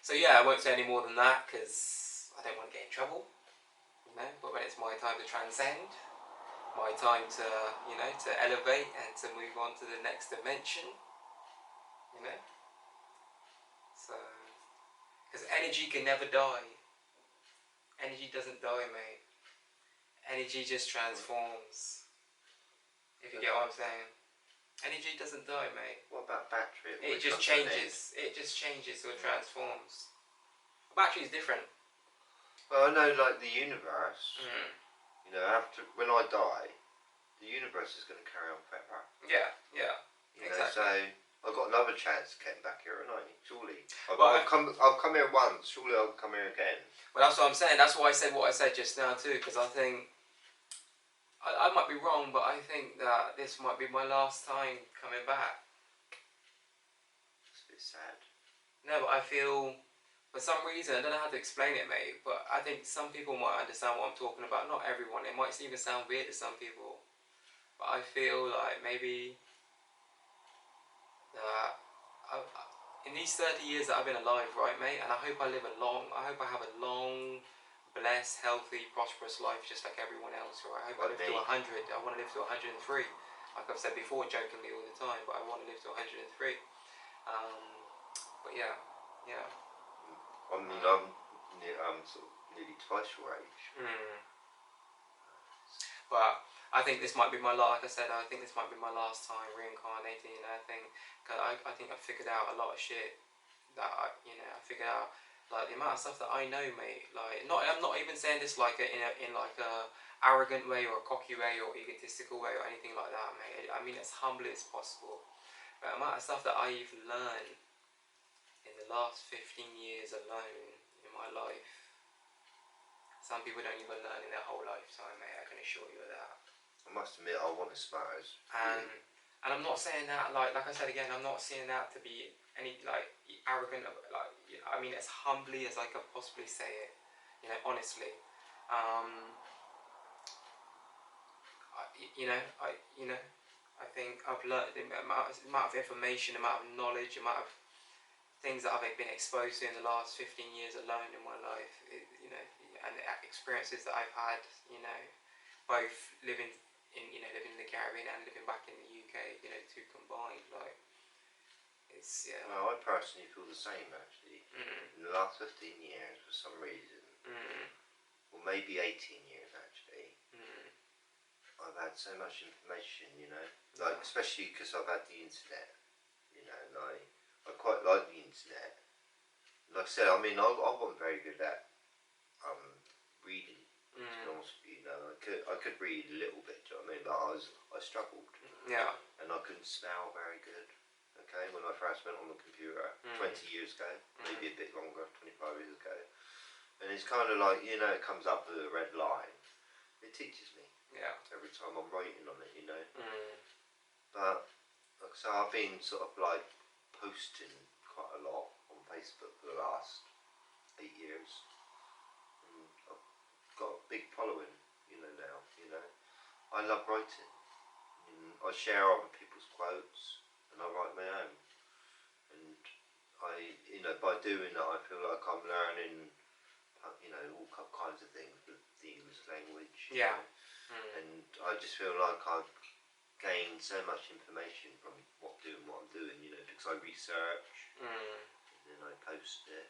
So yeah, I won't say any more than that because I don't want to get in trouble, you know. But when it's my time to transcend, my time to, you know, to elevate and to move on to the next dimension, you know. So, because energy can never die. Energy doesn't die, mate. Energy just transforms. If you get what I'm saying. Energy doesn't die, mate. What about battery? It just changes. It just changes or transforms. A battery is different. Well, I know, like the universe. You know, after when I die, the universe is going to carry on forever. Yeah, yeah, you exactly. know, so I've got another chance to get back here, haven't I? Surely. Well, I've come here once. Surely I'll come here again. Well, that's what I'm saying. That's why I said what I said just now too, because I think I might be wrong, but I think that this might be my last time coming back. It's a bit sad. No, but I feel, for some reason, I don't know how to explain it, mate, but I think some people might understand what I'm talking about. Not everyone. It might even sound weird to some people. But I feel like maybe that in these 30 years that I've been alive, right, mate, and I hope I live a long, I hope I have a long, blessed, healthy, prosperous life just like everyone else, right? I hope I live to 100. I want to live to 103. Like I've said before, jokingly all the time, but I want to live to 103. But yeah. I'm sort of nearly twice your age. But I think this might be my last. Like I said, I think this might be my last time reincarnating. You know, I think I figured out a lot of shit that I figured out. Like the amount of stuff that I know, mate. Like, I'm not even saying this like in like a arrogant way or a cocky way or egotistical way or anything like that, mate. I mean, as humbly as possible. But the amount of stuff that I've learned in the last 15 years alone in my life, some people don't even learn in their whole lifetime, mate. I can assure you of that. I must admit, I want to smile. And I'm not saying that like I said again. I'm not saying that to be any like arrogant. Like, I mean, as humbly as I could possibly say it. You know, honestly. I think I've learned the amount of information, the amount of knowledge, the amount of things that I've been exposed to in the last 15 years alone in my life. And the experiences that I've had. Both living in the Caribbean and living back in the UK. Two combined, like. Well, I personally feel the same, actually. In the last 15 years, for some reason, or maybe 18 years, actually, I've had so much information, like, especially because I've had the internet, and I quite like the internet. Like I said, I mean, I wasn't very good at reading, to be honest with you. I could read a little bit, do you know what I mean? But I struggled. Yeah. And I couldn't spell very good. Okay, when I first went on the computer 20 years ago, maybe a bit longer, 25 years ago. And it's kind of like, it comes up with a red line. It teaches me. Yeah. Every time I'm writing on it, But, like I say, I've been sort of like posting quite a lot on Facebook for the last 8 years. And I've got a big following, now, I love writing. I share other people's quotes. And I write my own, and by doing that, I feel like I'm learning, all kinds of things with the English language. Yeah. And I just feel like I've gained so much information from what I'm doing, because I research, and then I post it,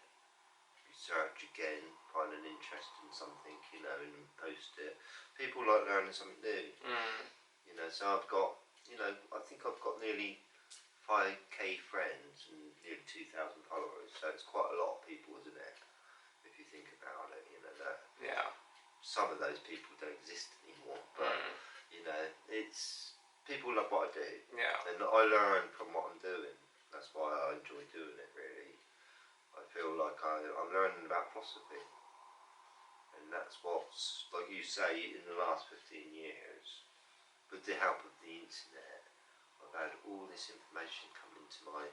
research again, find an interest in something, and post it. People like learning something new, so I've got, I think I've got nearly 5k friends and nearly 2,000 followers, so it's quite a lot of people, isn't it? If you think about it, that. Yeah. Some of those people don't exist anymore, but it's people love what I do. Yeah. And I learn from what I'm doing. That's why I enjoy doing it. Really, I feel like I'm learning about philosophy, and that's what's, like you say, in the last 15 years, with the help of the internet. I've had all this information come into my,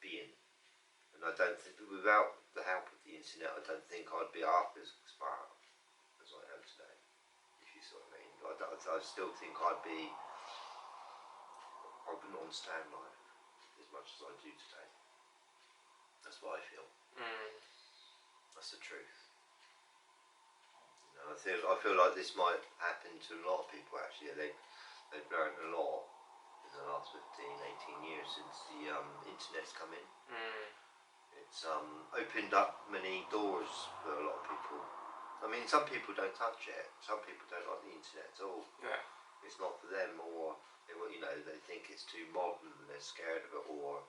being. And I don't think, without the help of the internet, I don't think I'd be half as smart as I am today, if you see what I mean. I still think I wouldn't understand life as much as I do today. feel. Mm. That's the truth. You know, I feel like this might happen to a lot of people actually. They've learned a lot in the last 15, 18 years since the internet's come in. Mm. It's opened up many doors for a lot of people. I mean, some people don't touch it. Some people don't like the internet at all. Yeah. It's not for them, or they think it's too modern. They're scared of it, or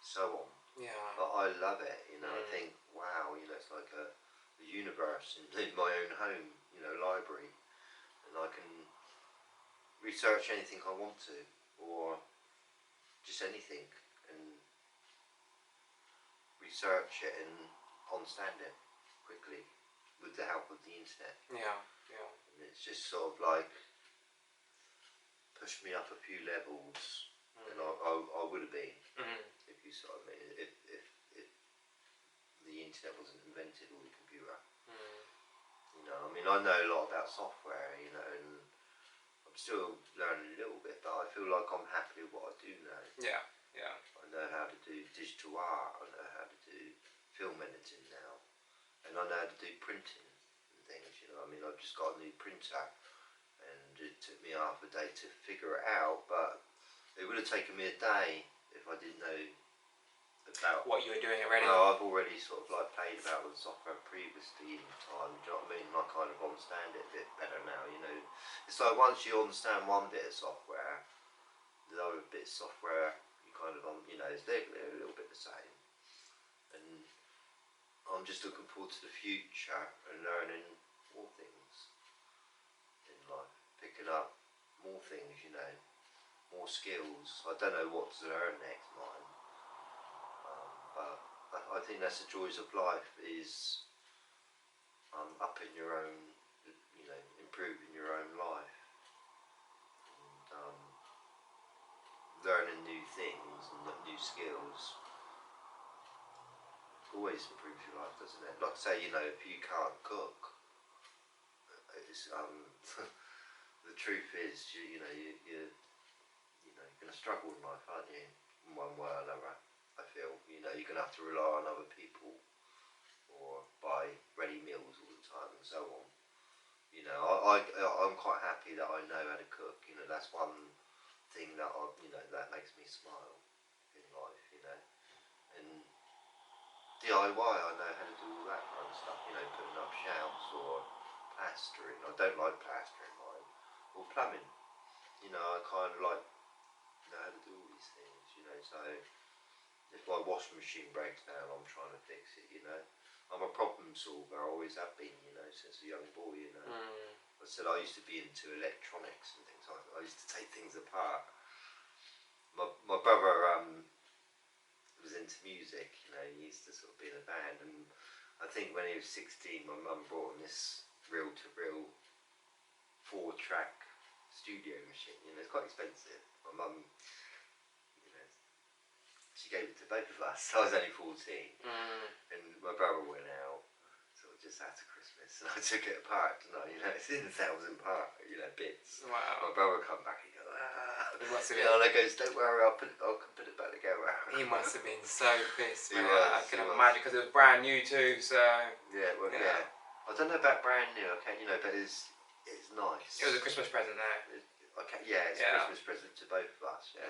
so on. Yeah. But I love it. I think, wow, it's like a universe in my own home. Library, and I can research anything I want to, or just anything, and research it and understand it quickly with the help of the internet. Yeah. Yeah. And it's just sort of like pushed me up a few levels than I would have been if you sort of mean if the internet wasn't invented, or the computer. I mean, I know a lot about software, and I'm still learning a little bit, but I feel like I'm happy with what I do know. Yeah. Yeah. I know how to do digital art. I know how to do film editing now, and I know how to do printing and things. I mean, I've just got a new printer, and it took me half a day to figure it out, but it would have taken me a day if I didn't know about what you were doing already. Well, I've already sort of like played about with software previously in time. Do you know what I mean? I kind of understand it a bit better now. It's like once you understand one bit of software, the other bit of software you kind of they're a little bit the same. And I'm just looking forward to the future and learning more things in life, picking up more things, more skills. I don't know what to learn next, mine. But I think that's the joys of life, is upping your own, improving your own life, and learning new things and new skills. Always improves your life, doesn't it? Like I say, if you can't cook, it's the truth is, you're going to struggle in life, aren't you? In one way or another. I feel, you're going to have to rely on other people, or buy ready meals all the time, and so on. I'm quite happy that I know how to cook. That's one thing that that makes me smile in life. And DIY, I know how to do all that kind of stuff. Putting up shelves or plastering. I don't like plastering mine, or plumbing. I kind of like know how to do all these things. So. If my washing machine breaks down, I'm trying to fix it, I'm a problem solver, I always have been, since a young boy, I said I used to be into electronics and things. I used to take things apart. My brother was into music, he used to sort of be in a band, and I think when he was 16, my mum brought him this reel-to-reel 4-track studio machine. It's quite expensive. My mum, she gave it to both of us. I was only 14, and my brother went out sort of just after Christmas, and I took it apart, didn't I? It's in 1,000 part, bits. Wow. My brother come back and go, ah. He must have been. And I goes, don't worry, I'll put it back together. He must have been so pissed, man. I can he imagine, because it was brand new too. So. Yeah, well, yeah. I don't know about brand new, okay, but it's nice. It was a Christmas present there. Okay, yeah, it's a Christmas present to both of us. Yeah.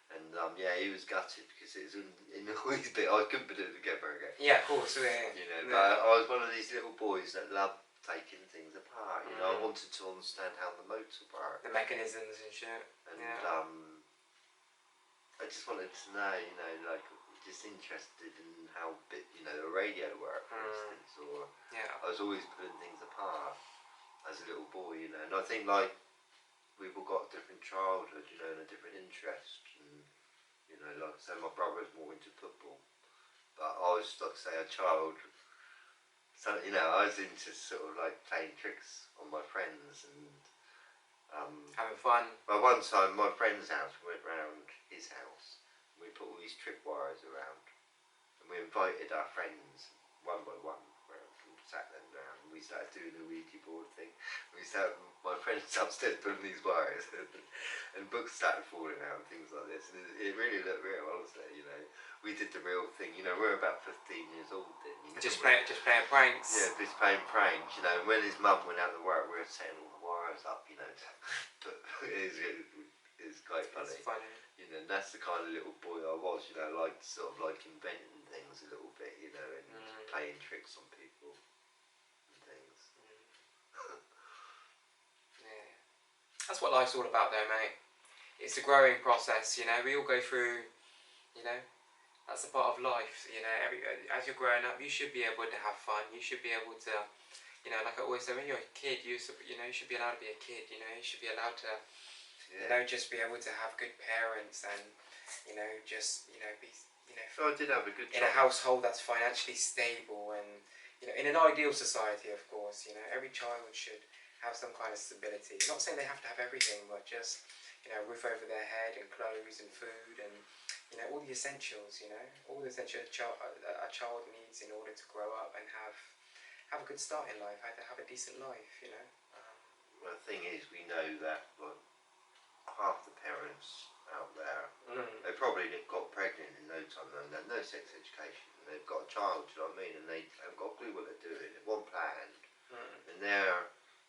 And he was gutted because it was in all his bit. I couldn't put it together again. Yeah, of course. Yeah. But I was one of these little boys that loved taking things apart. I wanted to understand how the motor worked, the mechanisms and shit. And I just wanted to know, like, just interested in how a radio worked, for instance, or I was always putting things apart as a little boy, and I think like we've all got a different childhood, and a different interest. Like I say, my brother was more into football, but I was, like I say, a child. So I was into sort of like playing tricks on my friends and having fun. Well, one time, my friend's house, we went round his house, and we put all these tripwires around, and we invited our friends one by one round and sat them down. And we started doing the Ouija board thing. We started my friend's upstairs pulling these wires, and books started falling out and things like this. And it really looked real, honestly. You know, we did the real thing. You know, we're about 15 years old then. You know, just playing pranks. Yeah, just playing pranks. You know, and when his mum went out to work, we were setting all the wires up. You know, but it's quite funny. It's funny. You know, and that's the kind of little boy I was. You know, like sort of like inventing things a little bit. You know, and playing tricks on people and things. Yeah, that's what life's all about, though, mate. It's a growing process. You know, we all go through. You know, that's a part of life. You know, as you're growing up, you should be able to have fun. You should be able to, you know, like I always say, when you're a kid, you should be allowed to be a kid. You know, you should be allowed to, you know, just be able to have good parents and, you know, just, you know, be, you know. So I did have a good in a household that's financially stable and, you know, in an ideal society, of course. You know, every child should have some kind of stability. Not saying they have to have everything, but just, you know, roof over their head and clothes and food and, you know, all the essentials, you know, all the essentials a child needs in order to grow up and have a good start in life, have a decent life, you know. Well, the thing is, we know that half the parents out there, they probably got pregnant in no time, and they've no sex education, and they've got a child, do you know what I mean, and they haven't got a clue what they're doing, they want planned, and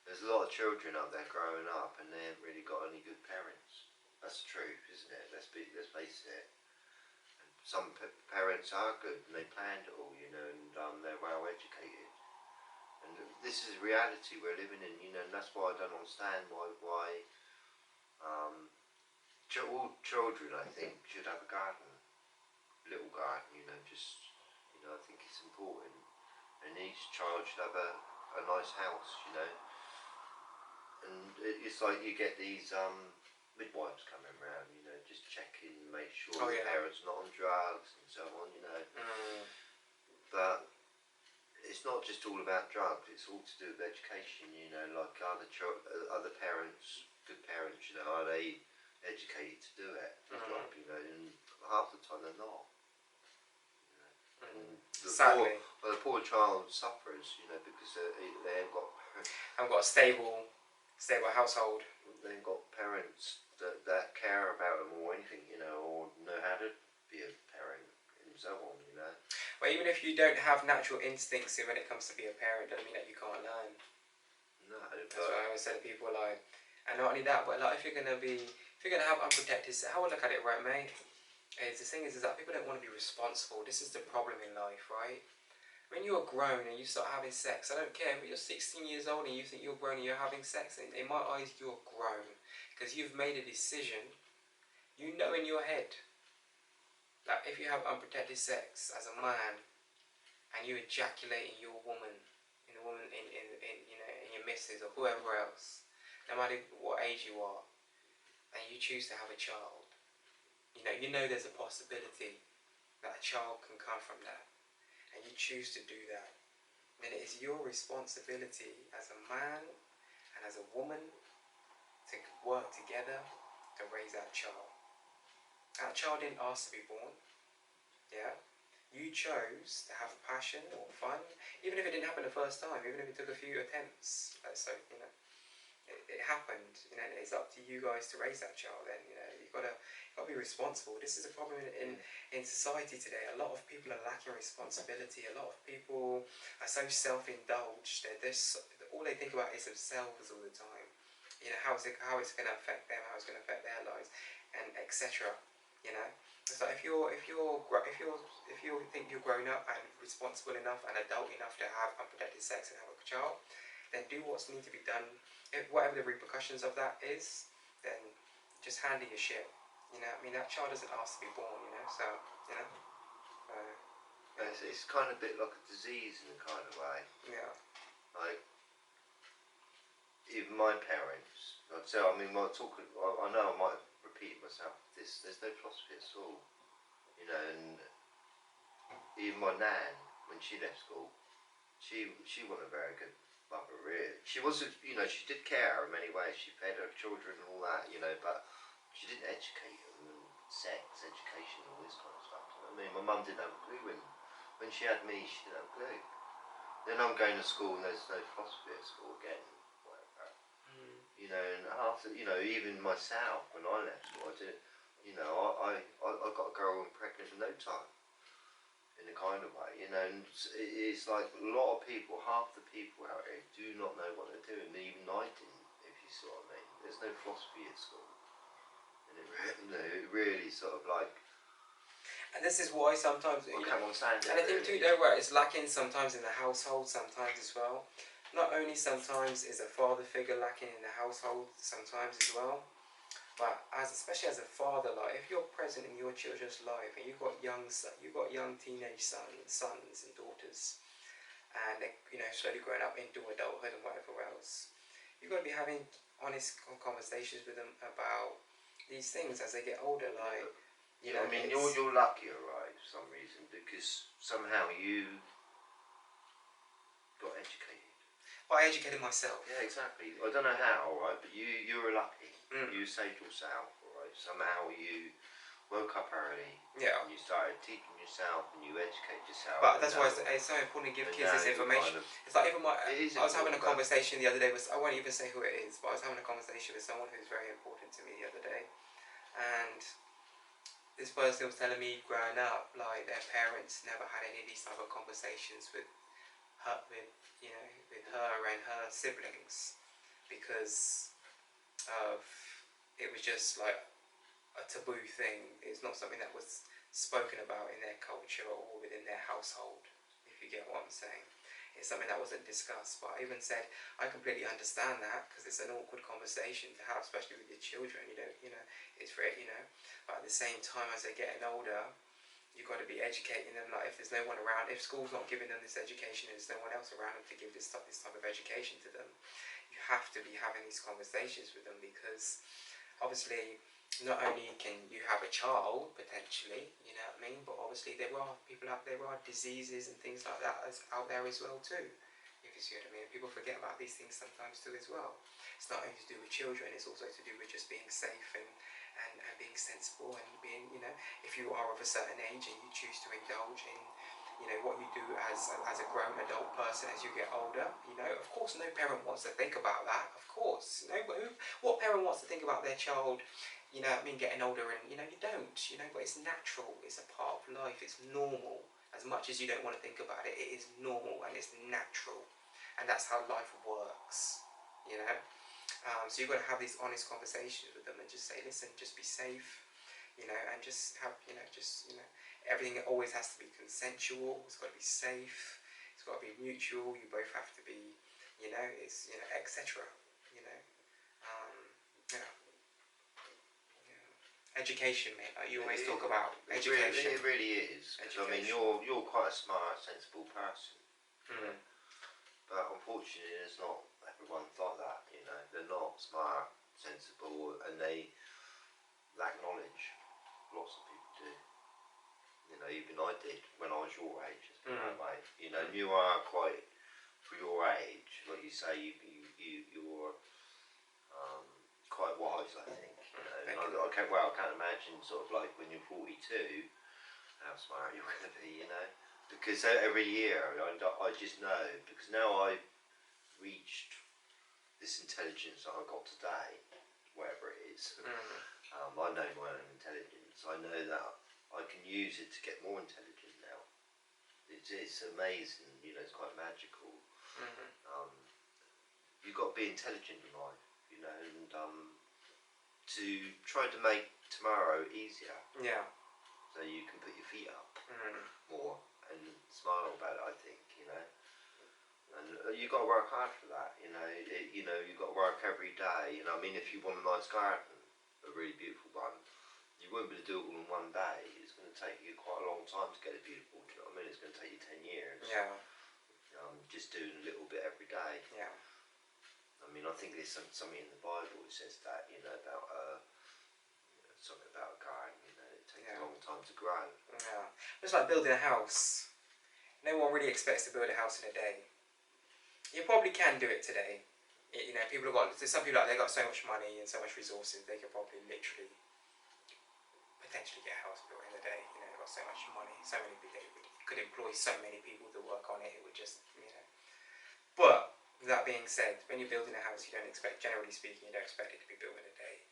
there's a lot of children out there growing up, and they haven't really got any good parents. That's the truth, isn't it? Let's face it. Some parents are good and they planned it all, you know, and they're well educated. And this is reality we're living in, you know, and that's why I don't understand why all children, I think, should have a garden, little garden, you know, just, you know, I think it's important. And each child should have a nice house, you know. And it's like you get these midwives coming around, you know, just checking, make sure the parents are not on drugs and so on, you know. But it's not just all about drugs, it's all to do with education, you know, like other parents, good parents, you know, are they educated to do it, you know, and half the time they're not. You know. And Sadly. The poor child suffers, you know, because they haven't got a stable household. They haven't got parents that care about them or anything, you know, or know how to be a parent and so on, you know. Well, even if you don't have natural instincts when it comes to be a parent, doesn't mean that you can't learn. No, that's what I always say to people, like, and not only that, but like if you're gonna have unprotected, how I look at it, right, mate, is the thing is that people don't want to be responsible. This is the problem in life, right? When you're grown and you start having sex, I don't care, but you're 16 years old and you think you're grown and you're having sex, and in my eyes you're grown because you've made a decision. You know in your head that if you have unprotected sex as a man and you ejaculate in your woman, in you know, in your missus or whoever else, no matter what age you are, and you choose to have a child, you know there's a possibility that a child can come from that, and you choose to do that, then it is your responsibility as a man and as a woman to work together to raise that child. That child didn't ask to be born. Yeah? You chose to have passion or fun, even if it didn't happen the first time, even if it took a few attempts. So, you know, it happened, you know, and it's up to you guys to raise that child then, you know, you've got to be responsible. This is a problem in society today. A lot of people are lacking responsibility. A lot of people are so self-indulged. All they think about is themselves all the time. You know, how it's going to affect them, how it's going to affect their lives, and etc. You know, so if you think you're grown up and responsible enough and adult enough to have unprotected sex and have a child, then do what's need to be done. Whatever the repercussions of that is, then just handle your shit. You know, I mean, that child doesn't ask to be born. You know, so you know. It's kind of a bit like a disease in a kind of way. Yeah. Like, even my parents, I'd say, I mean, I know I might repeat myself, there's no philosophy at all, you know, and even my nan, when she left school, she wasn't a very good mother, really. She was, you know, she did care in many ways, she fed her children and all that, you know, but she didn't educate them, and sex, education, all this kind of stuff. I mean, my mum didn't have a clue when she had me, she didn't have a clue. Then I'm going to school and there's no philosophy at school again, whatever. you know, and after, you know, even myself, when I left school, I did, you know, I got a girl pregnant in no time, in a kind of way, you know, and it's like a lot of people, half the people out here do not know what they're doing, even I didn't, if you see what I mean. There's no philosophy at school, and it really, you know, it really sort of like, and this is why sometimes, I can't understand it. and I think too, though, where it's lacking sometimes in the household, sometimes as well. Not only sometimes is a father figure lacking in the household, sometimes as well, but especially as a father, like if you're present in your children's life and you've got young teenage sons and daughters, and they're, you know, slowly growing up into adulthood and whatever else, you've got to be having honest conversations with them about these things as they get older, like. You know, I mean, you're luckier, right, for some reason, because somehow you got educated. Well, I educated myself. Yeah, exactly. I don't know how, right, but you were lucky. You saved yourself, right. Somehow you woke up early. Yeah. And you started teaching yourself, and you educate yourself. But that's why it's so important to give kids this information. Kind of, it's like even I was having a conversation the other day with, I won't even say who it is, but I was having a conversation with someone who's very important to me the other day, and this person was telling me growing up, like their parents never had any of these type of conversations with her, with her and her siblings, because of it was just like a taboo thing. It's not something that was spoken about in their culture or within their household, if you get what I'm saying. It's something that wasn't discussed. But I even said I completely understand that, because it's an awkward conversation to have, especially with your children. It's very, but at the same time, as they're getting older, you've got to be educating them. Like if there's no one around, if school's not giving them this education and there's no one else around them to give this type of education to them, you have to be having these conversations with them, because obviously not only can you have a child potentially, you know what I mean, but obviously there are people out there, there are diseases and things like that out there as well too, if you see what I mean. People forget about these things sometimes too as well. It's not only to do with children, it's also to do with just being safe and being sensible, and being, if you are of a certain age and you choose to indulge in what you do as a grown adult person as you get older, of course no parent wants to think about that, of course. What parent wants to think about their child, getting older, and you don't, but it's natural, it's a part of life, it's normal. As much as you don't want to think about it, it is normal and it's natural, and that's how life works, so you've got to have these honest conversations with them and just say, listen, just be safe, and just have, everything always has to be consensual, it's got to be safe, it's got to be mutual, you both have to be, etc. Education, mate. You always talk about education. It really is. Because I mean, you're quite a smart, sensible person. But unfortunately, it's not everyone's like that. They're not smart, sensible, and they lack knowledge. Lots of people do. Even I did when I was your age. That way. And you are quite, for your age, like you say, you're quite wise, I think. I can't imagine sort of like when you're 42 how smart you're going to be, because every year I just know, because now I've reached this intelligence that I've got today, whatever it is. I know my own intelligence. I know that I can use it to get more intelligent now. It's amazing, it's quite magical. You've got to be intelligent in life, and to try to make tomorrow easier. Yeah. So you can put your feet up more and smile about it, I think, And you've got to work hard for that, you've got to work every day. I mean, if you want a nice garden, a really beautiful one, you won't be able to do it all in one day. It's going to take you quite a long time to get it beautiful, do you know what I mean? It's going to take you 10 years. Yeah. Just doing a little bit every day. Yeah. I mean, I think there's something in the Bible that says that, about something about a garden, it takes a long time to grow. Yeah. It's like building a house. No one really expects to build a house in a day. You probably can do it today. People have got, there's some people out there got so much money and so much resources, they could probably literally potentially get a house built in a day. They've got so much money, so many people, they could employ so many people to work on it. It would just, But That being said, when you're building a house, you don't expect, generally speaking, you don't expect it to be built in a day.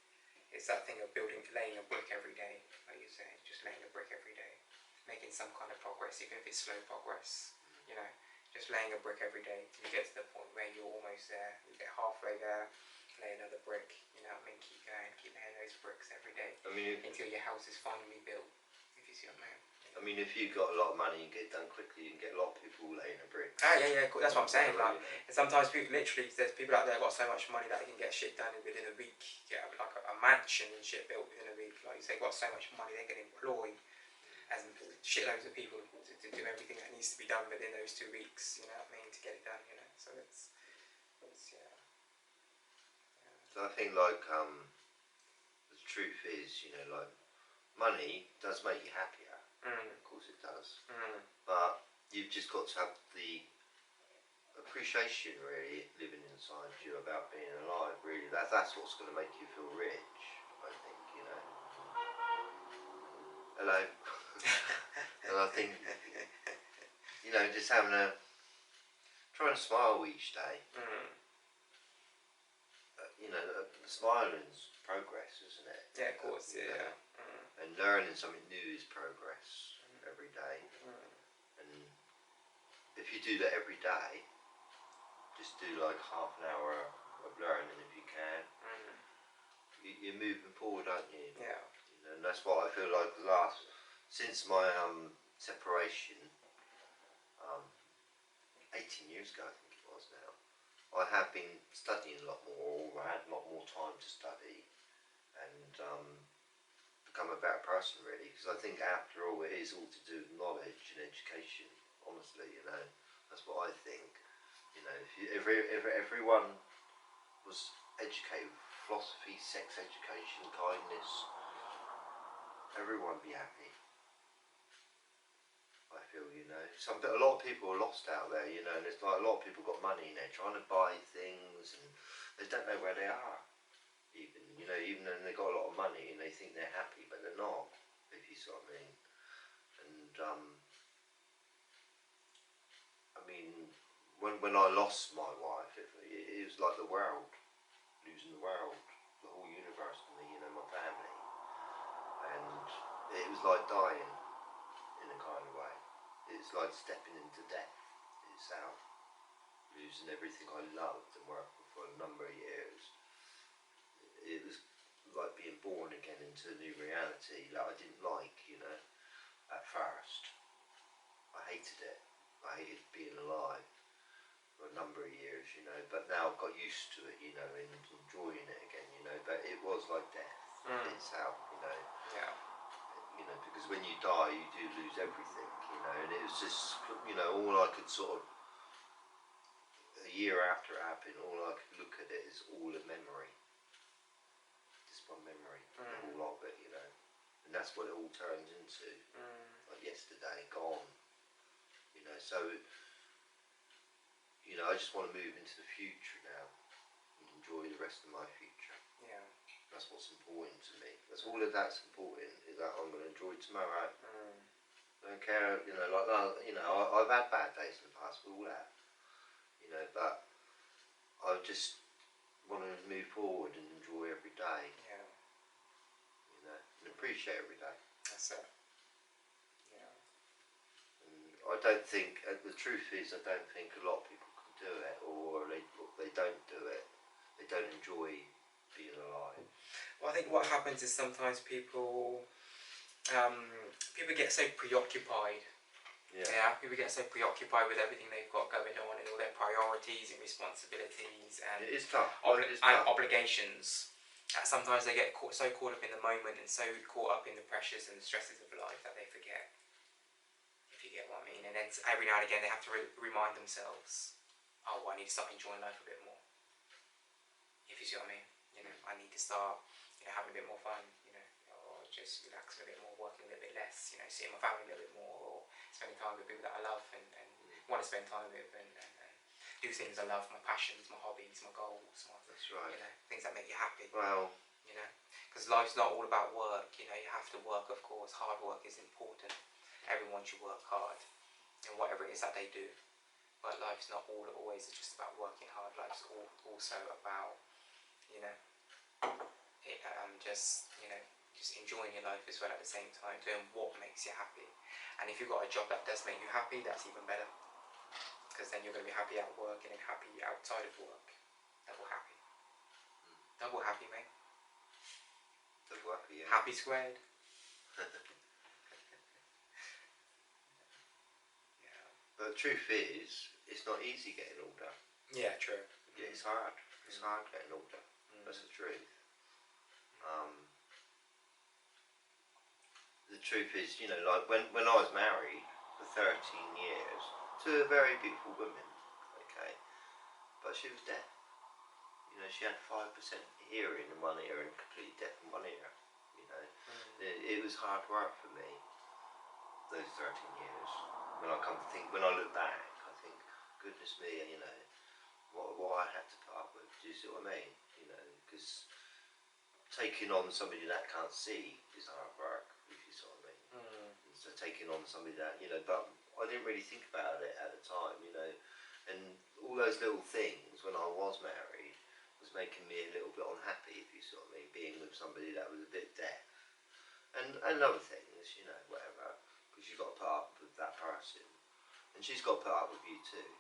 It's that thing of laying a brick every day, like you say, just laying a brick every day, making some kind of progress, even if it's slow progress, you know, just laying a brick every day till you get to the point where you're almost there, you get halfway there, lay another brick, you know what I mean, keep going, keep laying those bricks every day, I mean, until your house is finally built, if you see what I mean. I mean, if you've got a lot of money and get it done quickly, you can get a lot of people laying a brick. Yeah, cool. That's what I'm saying. Like, and sometimes people, literally, there's people out there got so much money that they can get shit done within a week. Yeah, like a mansion and shit built within a week. Like you say, got so much money they can employ as shitloads of people to do everything that needs to be done within those 2 weeks. You know what I mean? To get it done. You know, so it's yeah. So I think like the truth is, you know, like money does make you happier. Of course it does. But you've just got to have the appreciation really living inside you about being alive. Really, that's what's going to make you feel rich. I think, you know. Hello. And I think, you know, just having trying to smile each day. You know, smiling's progress, isn't it? Yeah, of course. Yeah. And learning something new is progress every day. And if you do that every day, just do like half an hour of learning if you can. You're moving forward, aren't you? Yeah. You know, and that's what I feel like since my separation, 18 years ago I think it was now, I have been studying a lot more, or I had a lot more time to study and become a better person really, because I think after all it is all to do with knowledge and education, honestly, you know, that's what I think. You know, if everyone was educated with philosophy, sex education, kindness, everyone would be happy, I feel, you know. A lot of people are lost out there, you know, and it's like a lot of people got money and they're trying to buy things and they don't know where they are. Even, you know, even though they've got a lot of money and they think they're happy, but they're not, if you see what I mean. And I mean, when I lost my wife, it was like the world, losing the world, the whole universe to me, you know, my family. And it was like dying in a kind of way. It's like stepping into death itself, losing everything I loved and worked with for a number of years. It was like being born again into a new reality that I didn't like, you know, at first. I hated it. I hated being alive for a number of years, you know, but now I've got used to it, you know, and enjoying it again, you know, but it was like death itself, you know. Yeah. You know, because when you die, you do lose everything, you know, and it was just, you know, all I could sort of, a year after it happened, all I could look at it is all a memory. Just one memory, all of it, you know, and that's what it all turns into, like yesterday, gone, you know, so, you know, I just want to move into the future now, and enjoy the rest of my future. Yeah. That's what's important to me. That's all that's important, is that I'm going to enjoy tomorrow. I don't care, you know, like, you know, I've had bad days in the past, we all have, you know, but I just want to move forward and enjoy every day. Yeah. You know, and appreciate every day. That's it. Yeah. And I don't think, the truth is, I don't think a lot of people can do it, or they don't do it. They don't enjoy being alive. Well, I think what happens is sometimes people get so preoccupied. Yeah. People get so preoccupied with everything they've got going on and all their priorities and responsibilities and it is tough. and obligations. Sometimes they get so caught up in the moment and so caught up in the pressures and the stresses of life that they forget. If you get what I mean. And then every now and again they have to remind themselves, oh, well, I need to start enjoying life a bit more. If you see what I mean. You know, I need to start, you know, having a bit more fun, you know, or just relaxing a bit more, working a little bit less, you know, seeing my family a little bit more, or spending time with people that I love and want to spend time with, and do things I love, my passions, my hobbies, my goals, that's right. You know, things that make you happy. Well, you know, because life's not all about work. You know, you have to work, of course. Hard work is important. Everyone should work hard in whatever it is that they do. but life's not always just about working hard. Life's also about, you know, just, you know, just enjoying your life as well at the same time, doing what makes you happy. And if you've got a job that does make you happy, that's even better, because then you're going to be happy at work and then happy outside of work. Double happy. Double happy, mate. Double happy, yeah. Happy squared. Yeah. But the truth is, it's not easy getting older. Yeah, true. Yeah, it's hard. It's hard getting older. That's the truth. The truth is, you know, like when I was married for 13 years to a very beautiful woman, okay, but she was deaf. You know, she had 5% hearing in one ear and completely deaf in one ear. You know, it was hard work for me those 13 years. When I come to think, when I look back, I think, goodness me, you know, what I had to put up with. Do you see what I mean? You know, because taking on somebody that can't see is hard work, if you see what I mean. So taking on somebody that, you know, but I didn't really think about it at the time, you know, and all those little things when I was married was making me a little bit unhappy, if you see what I mean, being with somebody that was a bit deaf. And other things, you know, whatever, because you've got to put up with that person. And she's got to put up with you too.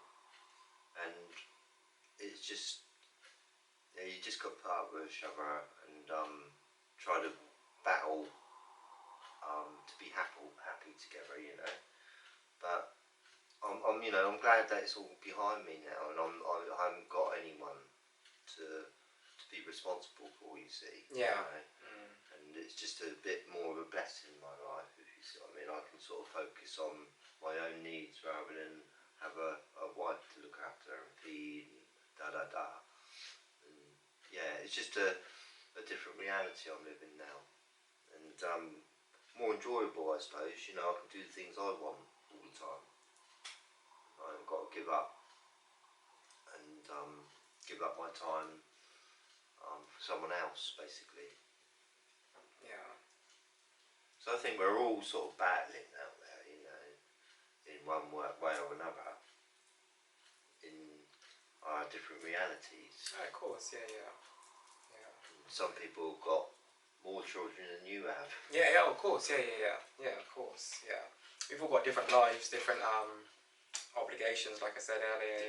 And it's just, yeah, you just got to put up with each other and try to battle to be happy together, you know. But you know, I'm glad that it's all behind me now, and I haven't got anyone to be responsible for. You see, Yeah. You know? And it's just a bit more of a blessing in my life, if you see what I mean. I can sort of focus on my own needs rather than have a wife to look after and feed and da. And yeah, it's just a different reality I'm living now, and more enjoyable, I suppose. You know, I can do the things I want all the time. I haven't got to give up and give up my time for someone else, basically. Yeah. So I think we're all sort of battling out there, you know, in one way or another, in our different realities. Of course, yeah. Some people have got more children than you have. Yeah, of course, yeah, of course, yeah. We've all got different lives, different obligations, like I said earlier,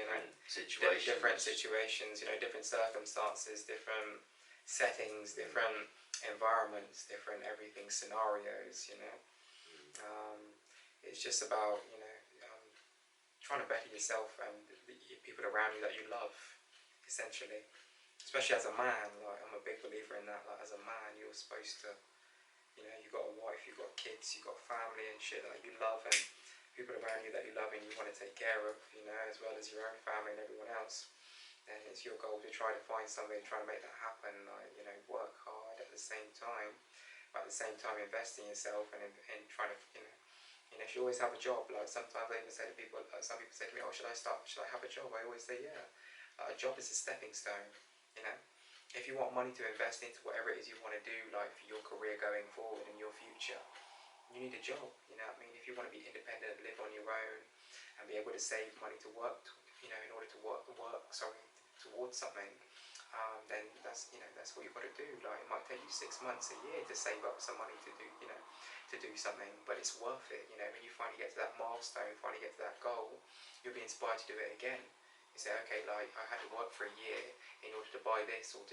different situations, you know, different circumstances, different settings, different environments, different everything, scenarios, you know. It's just about, you know, trying to better yourself and the people around you that you love, essentially. Especially as a man, like, I'm a big believer in that. Like, as a man, you're supposed to, you know, you've got a wife, you've got kids, you've got family and shit that you love, and people around you that you love and you want to take care of, you know, as well as your own family and everyone else. And it's your goal to try to find somebody, try to make that happen. Like, you know, work hard at the same time, but at the same time invest in yourself and try to, you know, if you always have a job. Like, sometimes I even say to people, like, some people say to me, oh, should I have a job? I always say, yeah. A job is a stepping stone. You know, if you want money to invest into whatever it is you want to do, like for your career going forward in your future, you need a job. You know what I mean? If you want to be independent, live on your own, and be able to save money to work, you know, in order to work towards something, then that's what you've got to do. Like, it might take you 6 months, a year to save up some money to do, you know, to do something, but it's worth it. You know, when you finally get to that milestone, finally get to that goal, you'll be inspired to do it again. You say, okay, like, I had to work for a year in order to buy this or to